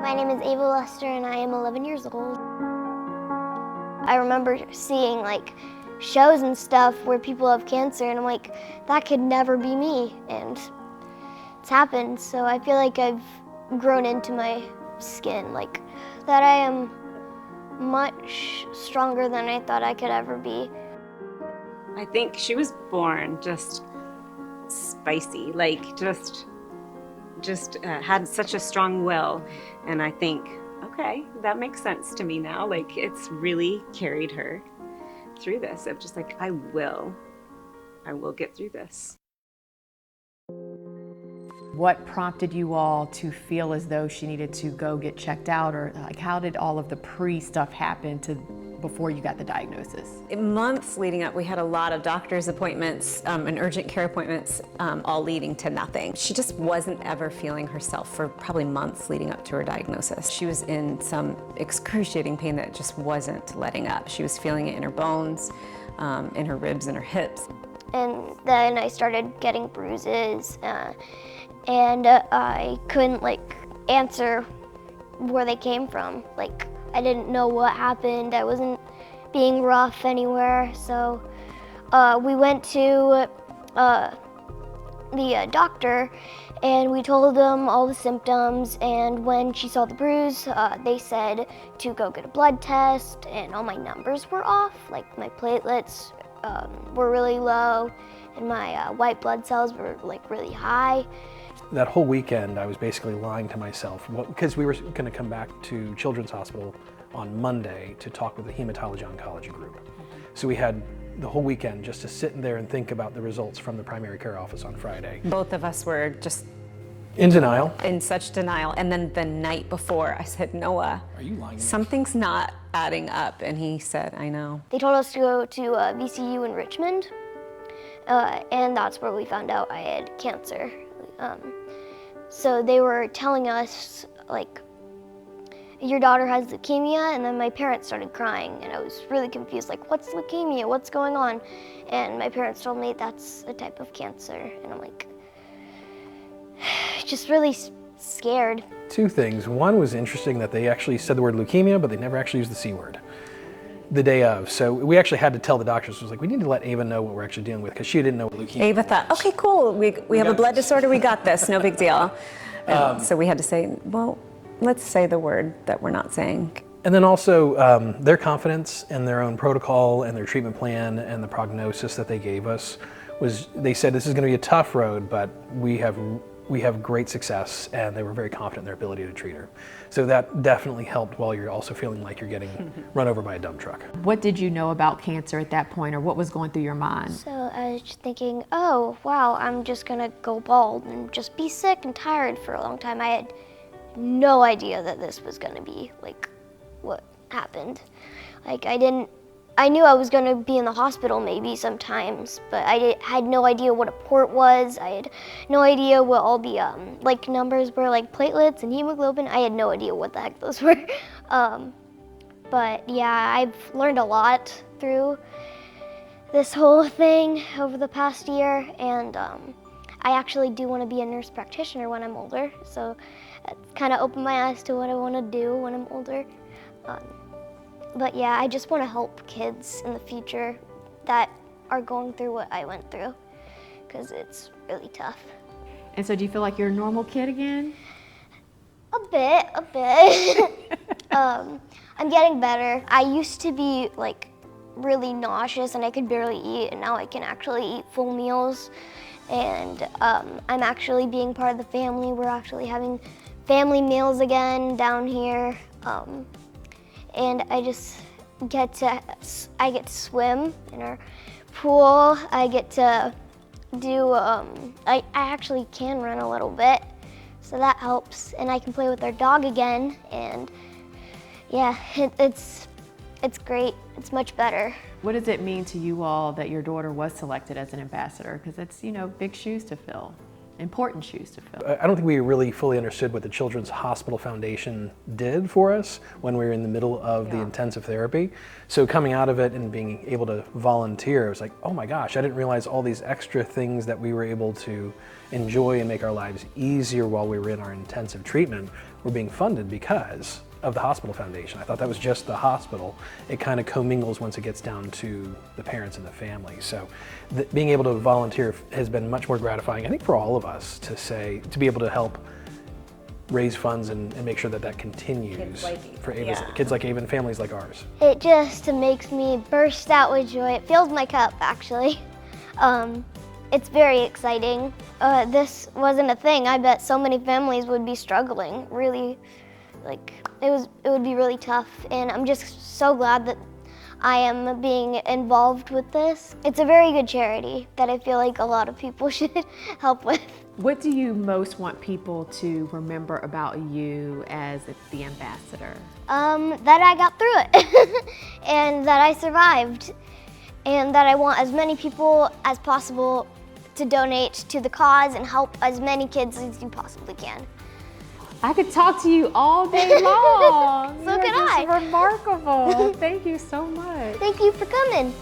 My name is Ava Lester and I am 11 years old. I remember seeing like shows and stuff where people have cancer and I'm like, that could never be me, and it's happened. So I feel like I've grown into my skin, like that I am much stronger than I thought I could ever be. I think she was born just spicy, like just had such a strong will, and I think, okay, that makes sense to me now. Like, it's really carried her through this of just like, I will get through this. What prompted you all to feel as though she needed to go get checked out, or like how did all of the pre-stuff happen before you got the diagnosis? In months leading up, we had a lot of doctor's appointments and urgent care appointments, all leading to nothing. She just wasn't ever feeling herself for probably months leading up to her diagnosis. She was in some excruciating pain that just wasn't letting up. She was feeling it in her bones, in her ribs and her hips. And then I started getting bruises, and I couldn't like answer where they came from. Like, I didn't know what happened. I wasn't being rough anywhere. So we went to the doctor and we told them all the symptoms, and when she saw the bruise, they said to go get a blood test, and all my numbers were off. Like, my platelets were really low and my white blood cells were like really high. That whole weekend, I was basically lying to myself because we were going to come back to Children's Hospital on Monday to talk with the hematology oncology group. So we had the whole weekend just to sit in there and think about the results from the primary care office on Friday. Both of us were just in denial. In such denial. And then the night before, I said, Noah, are you lying? Something's not adding up. And he said, I know. They told us to go to VCU in Richmond, and that's where we found out I had cancer. So they were telling us, like, your daughter has leukemia, and then my parents started crying, and I was really confused, like, what's leukemia, what's going on? And my parents told me that's a type of cancer, and I'm like, just really scared. Two things. One was interesting that they actually said the word leukemia, but they never actually used the C word the day of. So we actually had to tell the doctors, it was like, we need to let Ava know what we're actually dealing with, because she didn't know what leukemia Ava was. thought, okay, cool, we have a blood disorder, we got this, no big deal. So we had to say, well, let's say the word that we're not saying. And then also their confidence in their own protocol and their treatment plan and the prognosis that they gave us was, they said this is going to be a tough road, but we have great success, and they were very confident in their ability to treat her. So that definitely helped while you're also feeling like you're getting run over by a dump truck. What did you know about cancer at that point, or what was going through your mind? So I was just thinking, oh, wow, I'm just gonna go bald and just be sick and tired for a long time. I had no idea that this was gonna be like what happened. Like, I knew I was gonna be in the hospital maybe sometimes, but I had no idea what a port was. I had no idea what all the like numbers were, like platelets and hemoglobin. I had no idea what the heck those were. But yeah, I've learned a lot through this whole thing over the past year, and I actually do want to be a nurse practitioner when I'm older, so it's kind of opened my eyes to what I want to do when I'm older. But yeah, I just want to help kids in the future that are going through what I went through, because it's really tough. And so do you feel like you're a normal kid again? A bit. I'm getting better. I used to be like really nauseous and I could barely eat, and now I can actually eat full meals. And I'm actually being part of the family. We're actually having family meals again down here. And I get to swim in our pool. I get to do, I actually can run a little bit, so that helps. And I can play with our dog again, and yeah, it's great. It's much better. What does it mean to you all that your daughter was selected as an ambassador? Because it's, big shoes to fill. important shoes to fill. I don't think we really fully understood what the Children's Hospital Foundation did for us when we were in the middle of the intensive therapy. So coming out of it and being able to volunteer, it was like, oh my gosh, I didn't realize all these extra things that we were able to enjoy and make our lives easier while we were in our intensive treatment were being funded because of the hospital foundation. I thought that was just the hospital. It kind of commingles once it gets down to the parents and the family. So being able to volunteer has been much more gratifying, I think, for all of us to be able to help raise funds and make sure that that continues for Ava's, kids like Ava and families like ours. It just makes me burst out with joy. It fills my cup, actually. It's very exciting. This wasn't a thing. I bet so many families would be struggling, really. It would be really tough, and I'm just so glad that I am being involved with this. It's a very good charity that I feel like a lot of people should help with. What do you most want people to remember about you as the ambassador? That I got through it, and that I survived, and that I want as many people as possible to donate to the cause and help as many kids as you possibly can. I could talk to you all day long. So could I. Remarkable. Thank you so much. Thank you for coming.